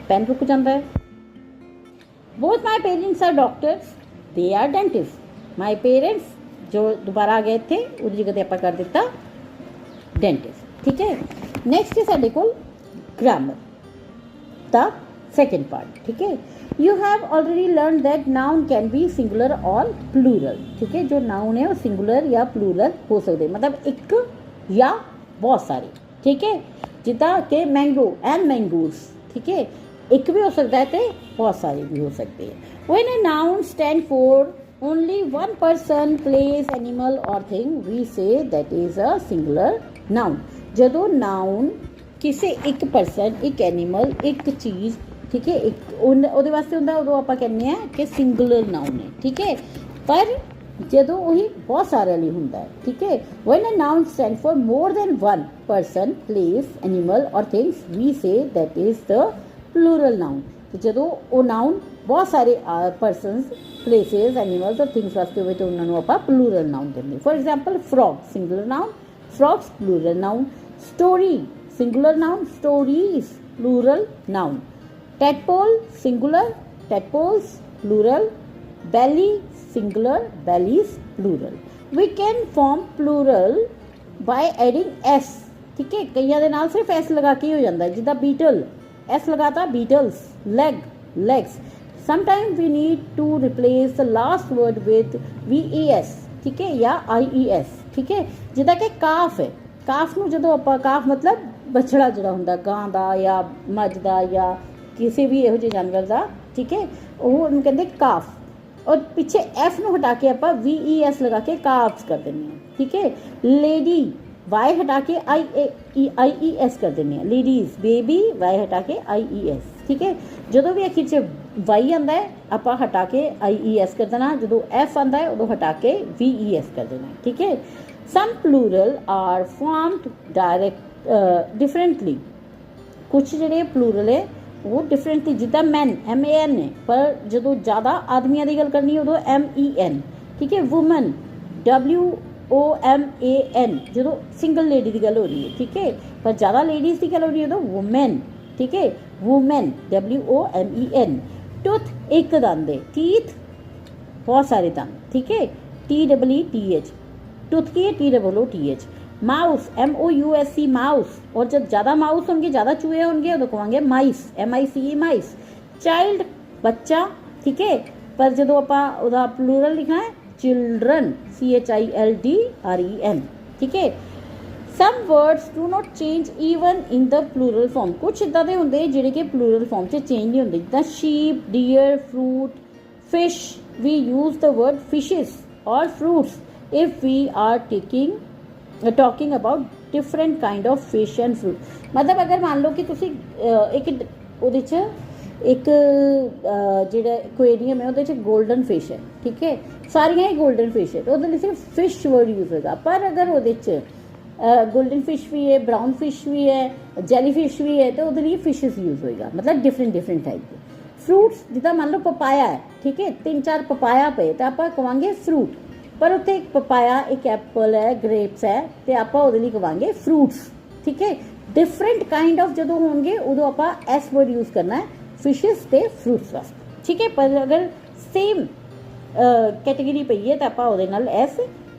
पेन रुक जाता है। Both my parents are doctors. They are dentists. My parents जो दोबारा आ गए थे उसकी जगह पर कर देता डेंटिस्ट, ठीक है। नेक्स्ट है साडे कोल ग्रामर द सेकेंड पार्ट, ठीक है। You have already learn that noun can be singular और प्लूरल, ठीक है। जो नाउन है वो सिंगुलर या प्लूरल हो सकते, मतलब एक या बहुत सारे, ठीक है। जिदा के मैंगो एंड मैंगोस, ठीक है, एक भी हो सकता है तो बहुत सारे भी हो सकते हैं। When a noun stand for only one person, place, animal और thing, we say that is a singular noun. जदों नाउन किसी एक पर्सन, एक एनिमल, एक चीज़, ठीक है, एक ਉਹਦੇ ਵਾਸਤੇ ਹੁੰਦਾ, ਉਦੋਂ ਆਪਾਂ ਕਹਿੰਦੇ ਆ ਕਿ ਸਿੰਗੂਲਰ ਨਾउन ਹੈ, ਠੀਕ ਹੈ। ਪਰ ਜਦੋਂ ਉਹੀ ਬਹੁਤ ਸਾਰਿਆਂ ਲਈ ਹੁੰਦਾ ਹੈ, ਠੀਕ ਹੈ। when a noun stands for more than one person, place, animal or things, we say that is the plural noun। ਤੇ ਜਦੋਂ ਉਹ ਨਾउन ਬਹੁਤ ਸਾਰੇ ਪਰਸਨਸ, ਪਲੇਸਿਸ, ਐਨੀਮਲਸ ਔਰ ਥਿੰਗਸ ਵਾਸਤੇ ਹੋਵੇ ਤਾਂ ਉਹਨਾਂ ਨੂੰ ਆਪਾਂ ਪਲੂਰਲ ਨਾउन ਦਿੰਦੇ। For example frog singular noun, frogs plural noun। story singular noun, stories plural noun। tadpole singular, tadpoles plural, belly singular, bellies plural. We can form plural by adding s, ठीक है, कईयां दे नाल सिर्फ s लगा के ही हो जाता है, जिदा beetle s लगाता beetles, leg legs. Sometimes we need to replace the last word with VES, ठीक है, या IES, ठीक है, जिदा कि काफ है, काफ ਨੂੰ ਜਦੋਂ ਆਪਾਂ ਕਾਫ ਮਤਲਬ ਬਛੜਾ ਜਿਹੜਾ ਹੁੰਦਾ ਗਾਂ ਦਾ ਜਾਂ ਮੱਝ ਦਾ ਜਾਂ ਕਿਸੇ ਵੀ ਇਹੋ ਜਿਹੇ ਜਾਨਵਰ ਦਾ, ਠੀਕ ਹੈ, ਉਹ ਉਹਨੂੰ ਕਹਿੰਦੇ ਕਾਫ, ਔਰ ਪਿੱਛੇ ਐਫ ਨੂੰ ਹਟਾ ਕੇ ਆਪਾਂ VES ਲਗਾ ਕੇ ਕਾਫਸ ਕਰ ਦਿੰਦੇ ਹਾਂ, ਠੀਕ ਹੈ। ਲੇਡੀ वाई हटा के IES कर देने, लेडीज बेबी वाई हटा के IES, ठीक है। जो भी आखिर च वाई आता है आप हटा के IES कर देना, जो F आता है उदो हटा के VES कर देना, ठीक है। Some plural are formed direct differently, कुछ जो प्लूरल है वो डिफरेंटली, जिदा मैन MAN है, पर जो ज़्यादा आदमियों की गल करनी है उदो MEN, ठीक है। वुमन WOMAN, जो सिंगल लेडी की गल हो रही है, ठीक है, पर ज़्यादा लेडीज़ की गल हो रही है तो वुमेन, ठीक है, वुमेन WOMEN। टूथ एक दंद है, टीथ बहुत सारे दंद, ठीक है, TEETH, टूथ की है TOOTH। माउस MOUSE माउस, और जब ज़्यादा माउस होंगे ज़्यादा चूहे होंगे तो कहेंगे माइस MICE माइस। चाइल्ड बच्चा, ठीक है, पर जो आप प्लूरल लिखना है चिल्ड्रन CHILDREN, ठीक है। Some words do not change even in the plural form, कुछ इदा दे होंगे जिहड़े कि प्लूरल फॉर्म च चेंज नहीं होंगे, जिदा sheep deer fruit fish. We use the word fishes और fruits if we are talking about different kind of fish and fruit. मतलब अगर मान लो कि तुसी एक उहदे च एक जिहड़ा एक्वेरियम है उहदे च गोल्डन फिश है, ठीक है, सारियां ही गोल्डन फिश है तो उहदे लई सिर्फ फिश वर्ड यूज होगा। पर अगर उहदे च गोल्डन फिश भी है, ब्राउन फिश भी है, जेली फिश भी है तो उहदे लई फिशेस यूज होएगा, मतलब डिफरेंट टाइप के। फ्रूट्स जिदा मान लो पपाया है, ठीक है, 3-4 पपाया पे तो आप कहांगे फ्रूट, पर उत्थे एक पपाया एक एप्पल है ग्रेप्स है तो आप उहदे लई कहांगे फ्रूट्स, ठीक है। डिफरेंट काइंड ऑफ जो होंगे उदों आप एस वर्ड यूज करना है फिशेस ते फ्रूट्स वास्ते, ठीक है। पर अगर सेम कैटेगरी पई है तो आप उहदे नाल एस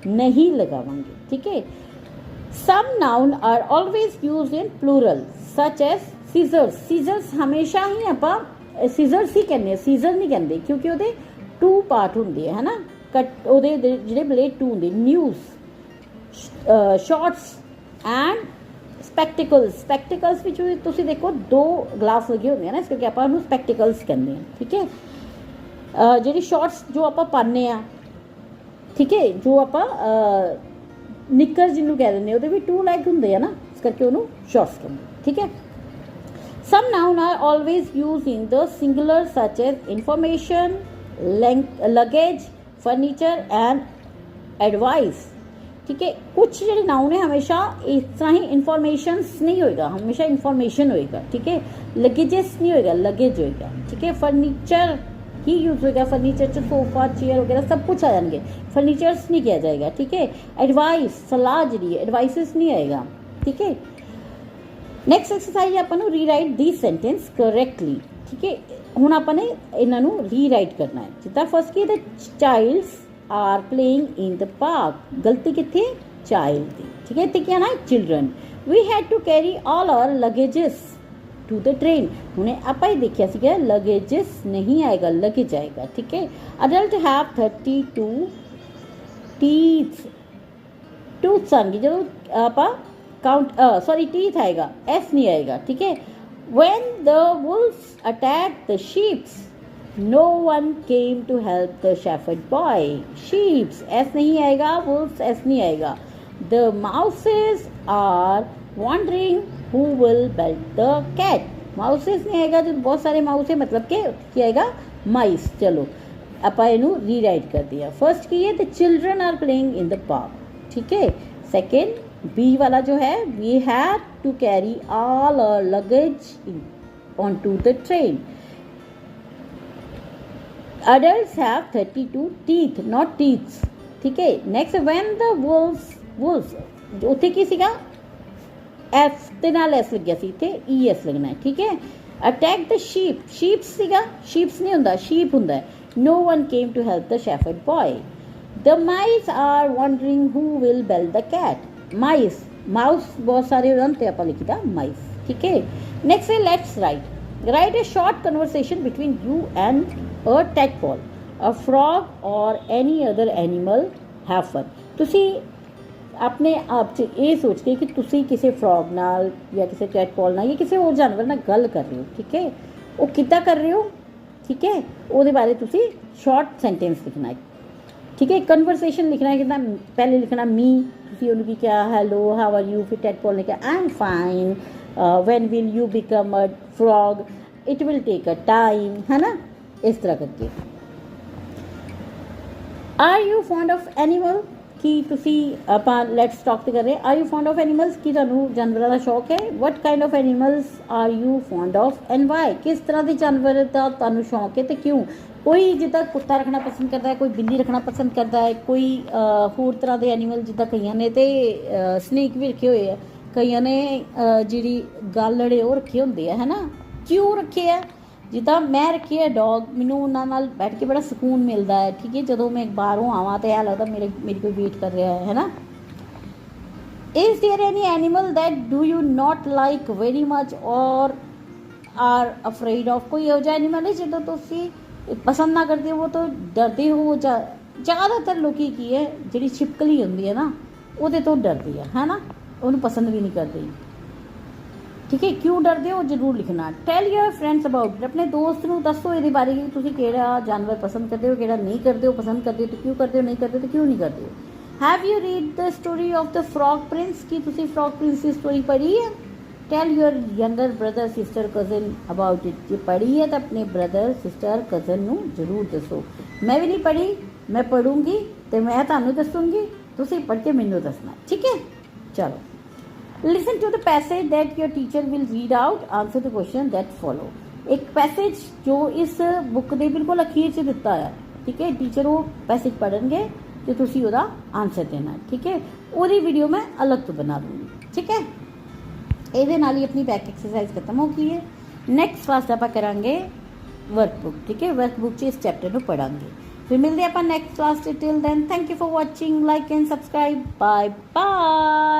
नहीं लगावांगे, ठीक है। Some noun are always used in plural such as scissors. Scissors हमेशा ही आप सीजर्स ही कहने, सीजर नहीं कहते क्योंकि उहदे 2 पार्ट होंगे है ना, कट उहदे जिहड़े ब्लेड 2 होंगे। न्यूज़ शॉर्ट्स एंड स्पैक्टिकल्स, स्पैक्टिकल्स भी तुसी देखो 2 ग्लास लगे होंगे ना, इस करके आप उन्हें स्पैक्टिकल्स कहते हैं, ठीक है। जी शॉर्ट्स जो आप पाने आ, ठीक है, जो आप निकर जिन्होंने कह देंगे वो भी 2 लेग होंगे है ना, इस करके उन्होंने शॉर्ट्स कहते, ठीक है। Some noun are always use in the singular such as information luggage furniture and advice, ठीक है। कुछ जो नाउन है हमेशा इस तरह ही इन्फॉर्मेशंस नहीं होएगा, हमेशा इन्फॉर्मेशन होएगा, ठीक है। लगेजेस नहीं होएगा, लगेज होएगा, ठीक है। फर्नीचर ही यूज होएगा, फर्नीचर च सोफा चेयर वगैरह सब कुछ आ जाएंगे, फर्नीचर्स नहीं किया जाएगा, ठीक है। एडवाइस सलाह जी एडवाइसिस नहीं आएगा, ठीक है। नैक्सट एक्सरसाइज आपको रीराइट दी सेंटेंस करेक्टली, ठीक है। हुण आपने इन्हों रीराइट करना है, जिदा फर्स्ट की the childs are playing in the park, गलती कितने चाइल्ड दी, ठीक है, इतने क्या ना children. We had to carry all our luggages to the train, हमने आप ही देखा सीगा लगेजेस नहीं आएगा, लगेज आएगा, ठीक है। अडल्ट हैव 32 टीथ, टूथ्स आएंगे जो आप काउंट सॉरी टीथ आएगा, एस नहीं आएगा, ठीक है। When the wolves attack the sheeps no one came to help the shepherd boy, sheeps S नहीं आएगा, वुल्व्स एस नहीं आएगा। The mouses are wondering who will belt the cat, mouses नहीं आएगा, जो बहुत सारे माउस है मतलब के क्या आएगा माइस। चलो आप इनू रीराइट कर दिया। फर्स्ट की है the children are playing in the park, ठीक है। सेकेंड बी वाला जो है we had to carry all our luggage on to the train. Adults have 32 teeth, not teeth, ठीक है। नेक्स्ट when the wolves उत्थे की सीगा एफ ते नाल एस लग गया सी, इत्थे ES लगना है, ठीक है। ਅਟੈਕ ਦ ਸ਼ੀਪ ਸੀਗਾ, ਸ਼ੀਪਸ ਨਹੀਂ ਹੁੰਦਾ, ਸ਼ੀਪ ਹੁੰਦਾ ਹੈ। no one came to help the shepherd boy. the mice are wondering who will bell the cat. mice, mouse बहुत सारे होते हैं, ਆਪਾਂ ਲਿਖਦਾ mice, ठीक है। next है let's write a short conversation between you and a tadpole, a frog or any other animal. have fun. ਤੁਸੀਂ ਆਪਣੇ ਆਪ 'ਚ ਇਹ ਸੋਚ ਕੇ ਕਿ ਤੁਸੀਂ ਕਿਸੇ ਫਰੋਗ ਨਾਲ ਜਾਂ ਕਿਸੇ ਟੈਡਪੋਲ ਨਾਲ ਜਾਂ ਕਿਸੇ ਹੋਰ ਜਾਨਵਰ ਨਾਲ ਗੱਲ ਕਰ ਰਹੇ ਹੋ, ਠੀਕ ਹੈ। ਉਹ ਕਿੱਦਾਂ ਕਰ ਰਹੇ ਹੋ, ਠੀਕ ਹੈ, ਉਹਦੇ ਬਾਰੇ ਤੁਸੀਂ ਸ਼ਾਰਟ ਸੈਂਟੈਂਸ ਲਿਖਣਾ ਹੈ, ਠੀਕ ਹੈ। ਕਨਵਰਸੇਸ਼ਨ ਲਿਖਣਾ ਹੈ, ਕਿੱਦਾਂ ਪਹਿਲੇ ਲਿਖਣਾ ਮੀ, ਤੁਸੀਂ ਉਹਨੂੰ ਕੀ ਕਿਹਾ, ਹੈਲੋ ਹਾਊ ਆਰ ਯੂ, ਫਿਰ ਟੈਡਪੋਲ ਨੇ ਕਿਹਾ I am fine, when will you become a frog, it will take a time, ਹੈ ਨਾ, ਇਸ ਤਰ੍ਹਾਂ ਕਰਕੇ। Are you fond of animal, ਕਿ ਤੁਸੀਂ ਆਪਾਂ ਲੈਟਸ ਟਾਕ ਤੇ ਕਰ ਰਹੇ, are you fond of animals, ਕਿ ਤੁਹਾਨੂੰ ਜਾਨਵਰਾਂ ਦਾ ਸ਼ੌਕ ਹੈ। What kind of animals are you fond of and why, ਕਿਸ ਤਰ੍ਹਾਂ ਦੇ ਜਾਨਵਰ ਦਾ ਤੁਹਾਨੂੰ ਸ਼ੌਕ ਹੈ ਤੇ ਕਿਉਂ। ਕੋਈ ਜਿੱਦਾਂ ਕੁੱਤਾ ਰੱਖਣਾ ਪਸੰਦ ਕਰਦਾ ਹੈ, ਕੋਈ ਬਿੱਲੀ ਰੱਖਣਾ ਪਸੰਦ ਕਰਦਾ ਹੈ, ਕੋਈ ਹੋਰ ਤਰ੍ਹਾਂ ਦੇ ਐਨੀਮਲ, ਜਿੱਦਾਂ ਕਈਆਂ ਨੇ ਤੇ ਸਨੇਕ ਵੀ ਰੱਖੇ ਹੋਏ ਆ, ਕਈਆਂ ਨੇ ਜਿਹੜੀ ਗਾਲੜੇ ਉਹ ਰੱਖੇ ਹੁੰਦੇ ਆ, ਹੈ ਨਾ, ਕਿਉਂ ਰੱਖੇ ਆ। ਜਿੱਦਾਂ ਮੈਂ ਰੱਖੀ ਹੈ ਡੌਗ, ਮੈਨੂੰ ਉਹਨਾਂ ਨਾਲ ਬੈਠ ਕੇ ਬੜਾ ਸਕੂਨ ਮਿਲਦਾ ਹੈ, ਠੀਕ ਹੈ। ਜਦੋਂ ਮੈਂ ਬਾਹਰੋਂ ਆਵਾਂ ਤਾਂ ਇਹ ਲੱਗਦਾ ਮੇਰੀ ਕੋਈ ਵੇਟ ਕਰ ਰਿਹਾ ਹੈ ਨਾ। Is there any animal that do you not like very much ਔਰ ਆਰ ਅਫਰੇਡ ਆਫ, ਕੋਈ ਇਹੋ ਜਿਹਾ ਐਨੀਮਲ ਹੈ ਜਦੋਂ ਤੁਸੀਂ ਪਸੰਦ ਨਾ ਕਰਦੇ ਹੋ, ਤਾਂ ਡਰਦੇ ਹੋ। ਜ਼ਿਆਦਾਤਰ ਲੋਕੀ ਕੀ ਹੈ, ਜਿਹੜੀ ਛਿਪਕਲੀ ਹੁੰਦੀ ਹੈ ਨਾ, ਉਹਦੇ ਤੋਂ ਡਰਦੀ ਹੈ ਨਾ, ਉਹਨੂੰ ਪਸੰਦ ਵੀ ਨਹੀਂ ਕਰਦੇ, ਠੀਕ ਹੈ। ਕਿਉਂ ਡਰਦੇ ਹੋ ਜ਼ਰੂਰ ਲਿਖਣਾ। ਟੈਲ ਯੂਅਰ ਫਰੈਂਡਸ ਅਬਾਊਟ ਇਟ, ਆਪਣੇ ਦੋਸਤ ਨੂੰ ਦੱਸੋ ਇਹਦੇ ਬਾਰੇ ਕਿ ਤੁਸੀਂ ਕਿਹੜਾ ਜਾਨਵਰ ਪਸੰਦ ਕਰਦੇ ਹੋ, ਕਿਹੜਾ ਨਹੀਂ ਕਰਦੇ ਹੋ, ਪਸੰਦ ਕਰਦੇ ਹੋ ਤਾਂ ਕਿਉਂ ਕਰਦੇ ਹੋ, ਨਹੀਂ ਕਰਦੇ ਤਾਂ ਕਿਉਂ ਨਹੀਂ ਕਰਦੇ ਹੋ। Have you read the story of the frog prince, ਕੀ ਤੁਸੀਂ ਫਰੋਗ ਪ੍ਰਿੰਸ ਦੀ ਸਟੋਰੀ ਪੜ੍ਹੀ ਹੈ। Tell your younger brother sister cousin about it, ਜੇ ਪੜ੍ਹੀ ਹੈ ਤਾਂ ਆਪਣੇ ਬ੍ਰਦਰ ਸਿਸਟਰ ਕਜ਼ਨ ਨੂੰ ਜ਼ਰੂਰ ਦੱਸੋ। ਮੈਂ ਵੀ ਨਹੀਂ ਪੜ੍ਹੀ, ਮੈਂ ਪੜ੍ਹੂੰਗੀ ਅਤੇ ਮੈਂ ਤੁਹਾਨੂੰ ਦੱਸੂੰਗੀ, ਤੁਸੀਂ ਪੜ੍ਹ ਕੇ ਮੈਨੂੰ ਦੱਸਣਾ, ਠੀਕ ਹੈ। ਚਲੋ, listen to the passage that your teacher will read out, answer the question that follow. एक पैसेज जो इस बुक ਦੇ ਬਿਲਕੁਲ ਅਖੀਰ 'ਚ ਦਿੱਤਾ ਹੈ, ਠੀਕ ਹੈ। ਟੀਚਰ ਉਹ ਪੈਸੇਜ ਪੜ੍ਹਨਗੇ ਤੇ ਤੁਸੀਂ ਉਹਦਾ ਆਨਸਰ ਦੇਣਾ, ਠੀਕ ਹੈ। ਉਹਦੀ ਵੀਡੀਓ ਮੈਂ ਅਲੱਗ ਤੋਂ ਬਣਾ ਦੂੰਗੀ, ਠੀਕ ਹੈ। ਇਹਦੇ ਨਾਲ ਹੀ ਆਪਣੀ ਬੈਕ ਐਕਸਰਸਾਈਜ਼ ਖਤਮ ਹੋ ਗਈ ਹੈ। ਨੈਕਸਟ ਕਲਾਸ ਆਪਾਂ ਕਰਾਂਗੇ ਵਰਕਬੁੱਕ, ਠੀਕ ਹੈ। ਵਰਕਬੁੱਕ 'ਚ ਇਸ ਚੈਪਟਰ ਨੂੰ ਪੜਾਂਗੇ। ਫਿਰ ਮਿਲਦੇ ਆਪਾਂ ਨੈਕਸਟ ਕਲਾਸ 'ਚ। Till then thank you for watching, like and subscribe, bye bye.